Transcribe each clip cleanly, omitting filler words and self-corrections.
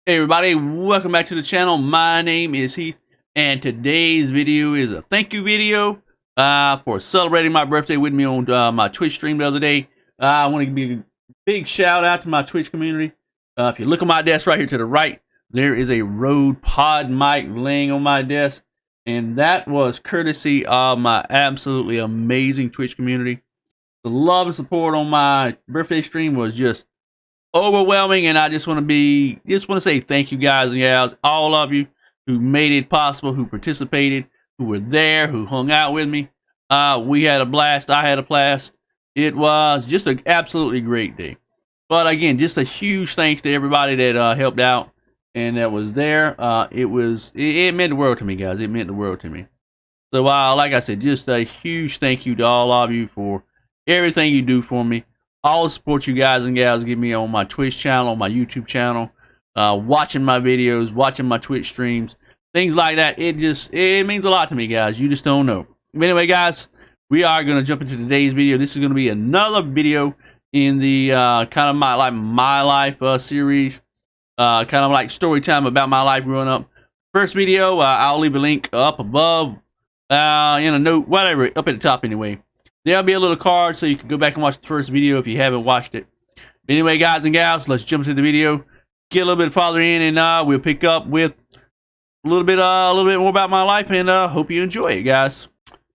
Hey everybody, welcome back to the channel. My name is Heath, and today's video is a thank you video for celebrating my birthday with me on my Twitch stream the other day. I want to give a big shout out to my Twitch community. If you look at my desk right here to the right, there is a Rode Pod mic laying on my desk, and that was courtesy of my absolutely amazing Twitch community. The love and support on my birthday stream was just overwhelming, and I just want to say thank you guys and gals, all of you who made it possible, who participated, who were there, who hung out with me. We had a blast. I had a blast. It was just an absolutely great day. But again, just a huge thanks to everybody that helped out and that was there. It meant the world to me, guys. It meant the world to me. So like I said, just a huge thank you to all of you for everything you do for me. All the support you guys and gals give me on my Twitch channel, on my YouTube channel, watching my videos, watching my Twitch streams, things like that. It means a lot to me, guys. You just don't know. But anyway, guys, we are going to jump into today's video. This is going to be another video in the kind of my life series, kind of like story time about my life growing up. First video, I'll leave a link up above, in a note, whatever, up at the top anyway. There'll be a little card so you can go back and watch the first video if you haven't watched it. But anyway, guys and gals, let's jump into the video, get a little bit farther in, and we'll pick up with a little bit more about my life, and hope you enjoy it, guys.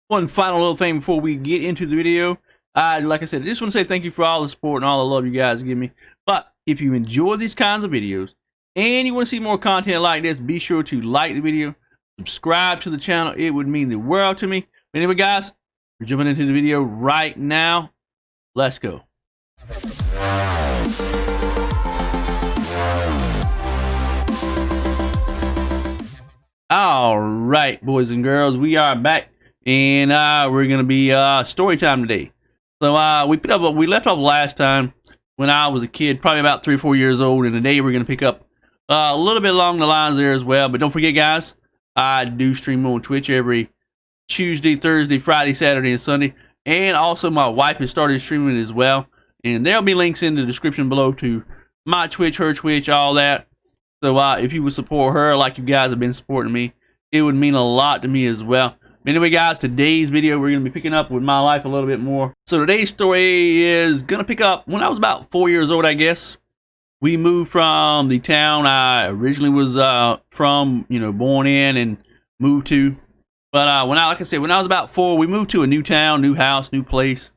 One final little thing before we get into the video. Like I said, I just want to say thank you for all the support and all the love you guys give me. But if you enjoy these kinds of videos and you want to see more content like this, be sure to like the video, subscribe to the channel. It would mean the world to me. But anyway, guys, we're jumping into the video right now. Let's go. All right, boys and girls, we are back, and we're gonna be story time today. So we left off last time when I was a kid, probably about 3 or 4 years old, and today we're gonna pick up a little bit along the lines there as well. But don't forget, guys, I do stream on Twitch every Tuesday, Thursday, Friday, Saturday, and Sunday. And also my wife has started streaming as well. And there'll be links in the description below to my Twitch, her Twitch, all that. So if you would support her like you guys have been supporting me, it would mean a lot to me as well. But anyway, guys, today's video, we're going to be picking up with my life a little bit more. So today's story is going to pick up when I was about 4 years old, I guess. We moved from the town I originally was from, born in and moved to. But like I said, when I was about 4, we moved to a new town, new house, new place.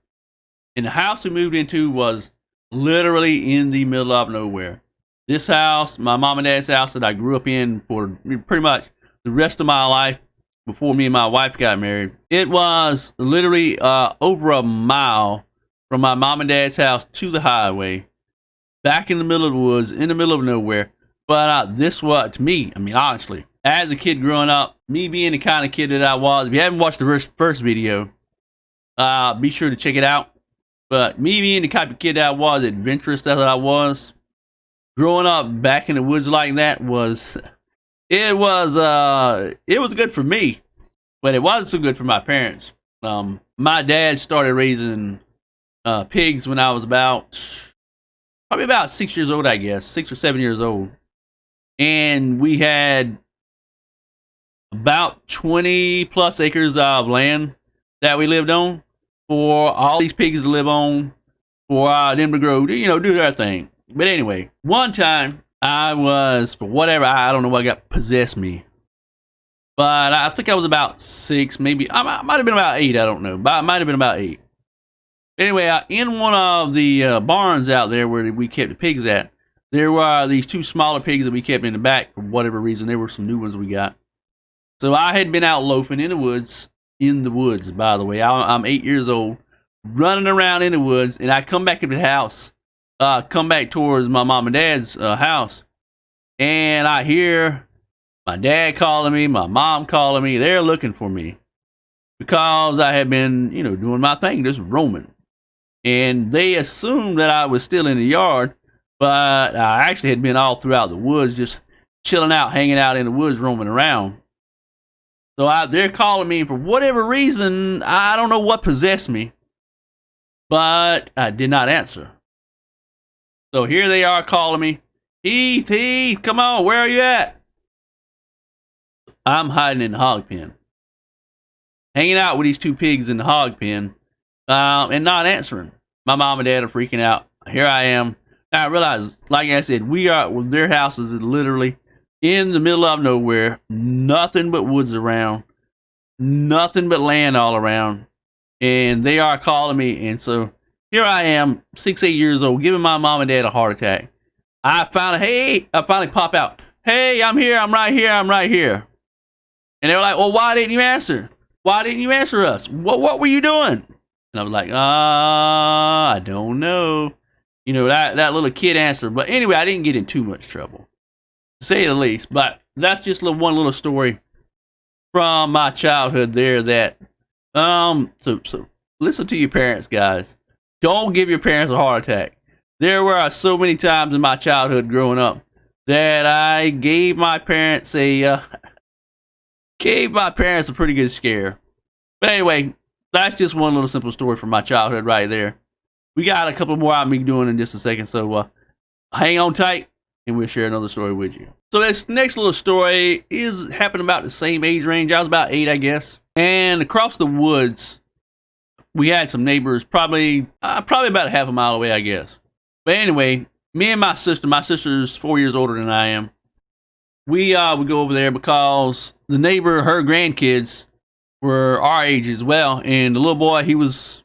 And the house we moved into was literally in the middle of nowhere. This house, my mom and dad's house that I grew up in for pretty much the rest of my life before me and my wife got married. It was literally over a mile from my mom and dad's house to the highway, back in the middle of the woods, in the middle of nowhere. But this was, to me, I mean, honestly, as a kid growing up, me being the kind of kid that I was, if you haven't watched the first video, be sure to check it out. But me being the type of kid that I was, adventurous that I was, growing up back in the woods like that was good for me, but it wasn't so good for my parents. My dad started raising pigs when I was probably about 6 years old, I guess, 6 or 7 years old. And we had about 20 plus acres of land that we lived on for all these pigs to live on, for them to grow, do their thing. But anyway, one time I was, for whatever, I don't know what got possessed me, but I think I was about 6, maybe I might have been about 8, I don't know, but I might have been about 8. Anyway, in one of the barns out there where we kept the pigs at, there were these 2 smaller pigs that we kept in the back for whatever reason. There were some new ones we got. So I had been out loafing in the woods, by the way. I'm 8 years old, running around in the woods, and I come back into the house, come back towards my mom and dad's house, and I hear my dad calling me, my mom calling me. They're looking for me because I had been, doing my thing, just roaming. And they assumed that I was still in the yard, but I actually had been all throughout the woods, just chilling out, hanging out in the woods, roaming around. So they're calling me, and for whatever reason, I don't know what possessed me, but I did not answer. So here they are calling me, Heath, come on, where are you at? I'm hiding in the hog pen, hanging out with these two pigs in the hog pen, and not answering. My mom and dad are freaking out. Here I am. Now I realize, like I said, their house is literally in the middle of nowhere, nothing but woods around, nothing but land all around, and they are calling me. And so here I am, 6-8 years old, giving my mom and dad a heart attack. I finally pop out. Hey, I'm here. I'm right here. And they were like, well, why didn't you answer? Why didn't you answer us? What were you doing? And I was like, I don't know. You know, that little kid answer. But anyway, I didn't get in too much trouble, to say the least. But that's just one little story from my childhood there that, so listen to your parents, guys. Don't give your parents a heart attack. There were so many times in my childhood growing up that I gave my parents a pretty good scare. But anyway, that's just one little simple story from my childhood right there. We got a couple more I'll be doing in just a second, so hang on tight and we'll share another story with you. So this next little story is happening about the same age range. I was about 8, I guess. And across the woods, we had some neighbors, probably about half a mile away, I guess. But anyway, me and my sister's 4 years older than I am. We would go over there because the neighbor, her grandkids were our age as well. And the little boy, he was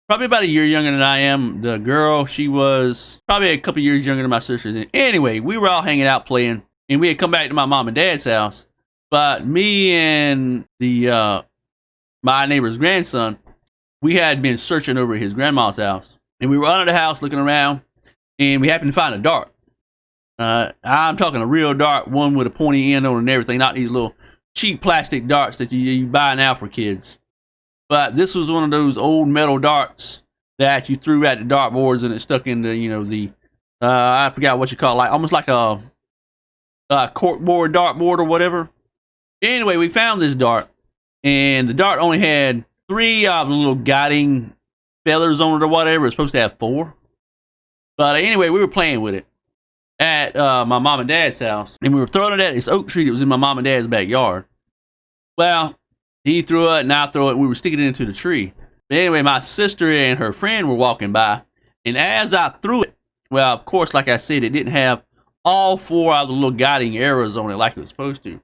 probably about a year younger than I am. The girl, she was probably a couple years younger than my sister. Anyway, we were all hanging out playing, and we had come back to my mom and dad's house. But me and my neighbor's grandson, we had been searching over at his grandma's house. And we were under the house looking around, and we happened to find a dart. I'm talking a real dart, one with a pointy end on it and everything, not these little cheap plastic darts that you buy now for kids. But this was one of those old metal darts that you threw at the dartboards, and it stuck into, you know, the I forgot what you call it, like almost like a corkboard dartboard or whatever. Anyway, we found this dart, and the dart only had 3 little guiding feathers on it or whatever. It's supposed to have 4. But anyway, we were playing with it at my mom and dad's house, and we were throwing it at this oak tree that was in my mom and dad's backyard. Well, he threw it and I threw it, and we were sticking it into the tree. But anyway, my sister and her friend were walking by, and as I threw it, well, of course, like I said, it didn't have all 4 of the little guiding arrows on it like it was supposed to.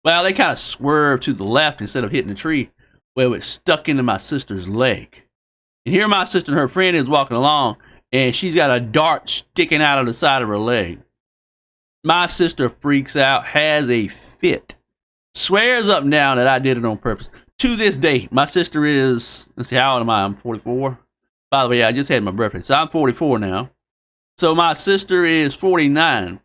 Well, they kind of swerved to the left instead of hitting the tree. Well, it stuck into my sister's leg. And here my sister and her friend is walking along, and she's got a dart sticking out of the side of her leg. My sister freaks out, has a fit, swears up and down that I did it on purpose. To this day, my sister is, let's see, how old am I? I'm 44. By the way, I just had my birthday, so I'm 44 now. So my sister is 49.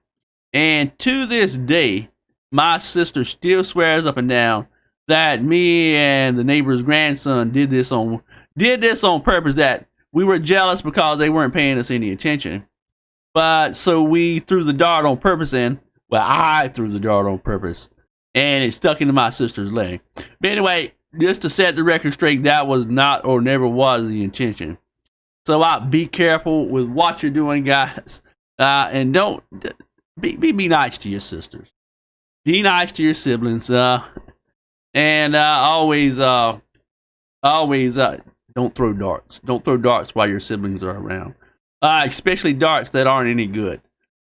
And to this day, my sister still swears up and down that me and the neighbor's grandson did this on purpose, that we were jealous because they weren't paying us any attention. But so we threw the dart on purpose, and well, I threw the dart on purpose, and it stuck into my sister's leg. But anyway, just to set the record straight, that was not or never was the intention. So be careful with what you're doing, guys, and don't be nice to your sisters. Be nice to your siblings, and always don't throw darts. Don't throw darts while your siblings are around, especially darts that aren't any good,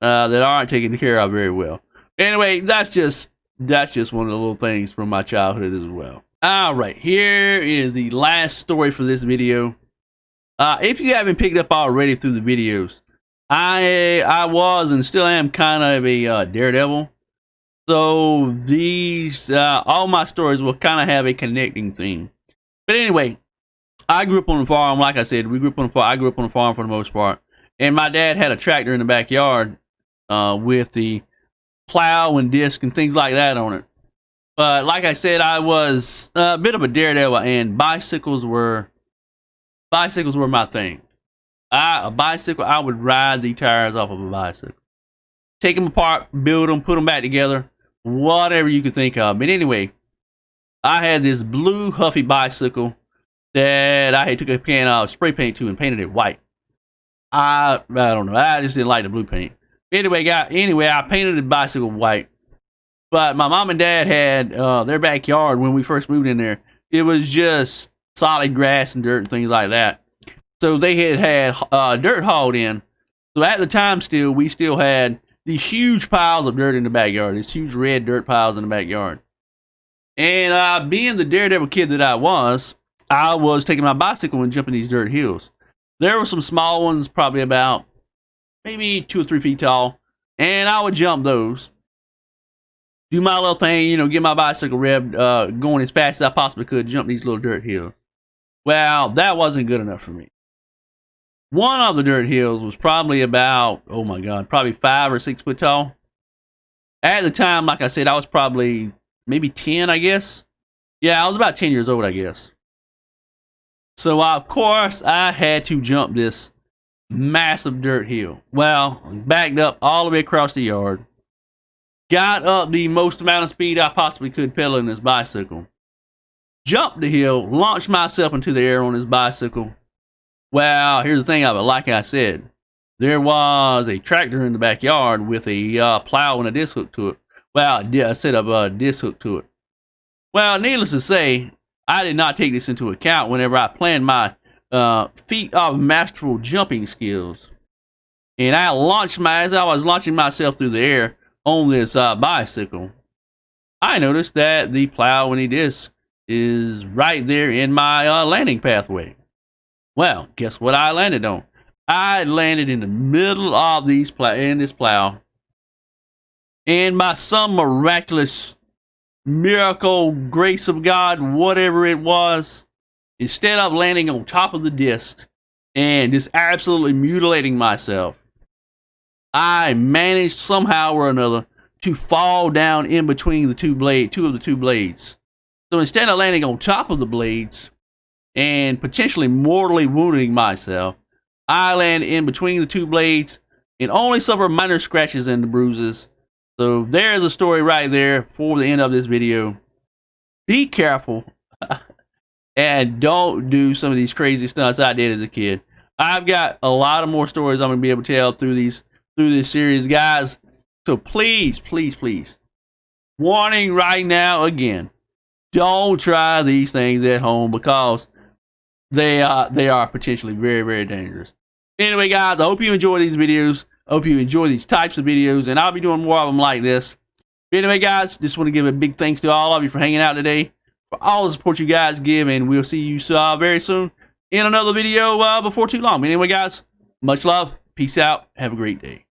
that aren't taken care of very well. Anyway, that's just one of the little things from my childhood as well. All right, here is the last story for this video. If you haven't picked up already through the videos, I was and still am kind of a daredevil. So these all my stories will kind of have a connecting theme. But anyway, I grew up on a farm. Like I said, I grew up on a farm for the most part. And my dad had a tractor in the backyard with the plow and disc and things like that on it. But like I said, I was a bit of a daredevil, and bicycles were my thing. A bicycle, I would ride the tires off of a bicycle, take them apart, build them, put them back together, whatever you could think of. But anyway, I had this blue Huffy bicycle that I took a can of spray paint to and painted it white. I don't know, I just didn't like the blue paint. Anyway, I painted the bicycle white. But my mom and dad had their backyard when we first moved in there. It was just solid grass and dirt and things like that. So they had dirt hauled in. So at the time we still had these huge piles of dirt in the backyard. These huge red dirt piles in the backyard. And being the daredevil kid that I was taking my bicycle and jumping these dirt hills. There were some small ones, probably about maybe 2 or 3 feet tall. And I would jump those. Do my little thing, you know, get my bicycle revved, going as fast as I possibly could, jump these little dirt hills. Well, that wasn't good enough for me. One of the dirt hills was probably about, oh my God, probably 5 or 6 foot tall. At the time, like I said, I was probably maybe 10, I guess. Yeah, I was about 10 years old, I guess. So, of course, I had to jump this massive dirt hill. Well, backed up all the way across the yard. Got up the most amount of speed I possibly could pedaling this bicycle. Jumped the hill, launched myself into the air on this bicycle. Well, here's the thing of it. Like I said, there was a tractor in the backyard with a plow and a disc hook to it. Well, a set of a disc hook to it. Well, needless to say, I did not take this into account whenever I planned my feat of masterful jumping skills. And as I was launching myself through the air on this bicycle, I noticed that the plow and the disc is right there in my landing pathway. Well, guess what I landed on? I landed in the middle of this plow, and by some miraculous miracle, grace of God, whatever it was, instead of landing on top of the disc and just absolutely mutilating myself, I managed somehow or another to fall down in between two of the two blades. So instead of landing on top of the blades and potentially mortally wounding myself, I landed in between the two blades and only suffered minor scratches and bruises. So there's a story right there for the end of this video. Be careful and don't do some of these crazy stunts I did as a kid. I've got a lot of more stories I'm going to be able to tell through this series, guys. So please, please, please, warning right now again, don't try these things at home because they are potentially very, very dangerous. Anyway, guys, I hope you enjoy these videos. I hope you enjoy these types of videos, and I'll be doing more of them like this. Anyway, guys, just want to give a big thanks to all of you for hanging out today, for all the support you guys give, and we'll see you very soon in another video before too long. Anyway, guys, much love. Peace out. Have a great day.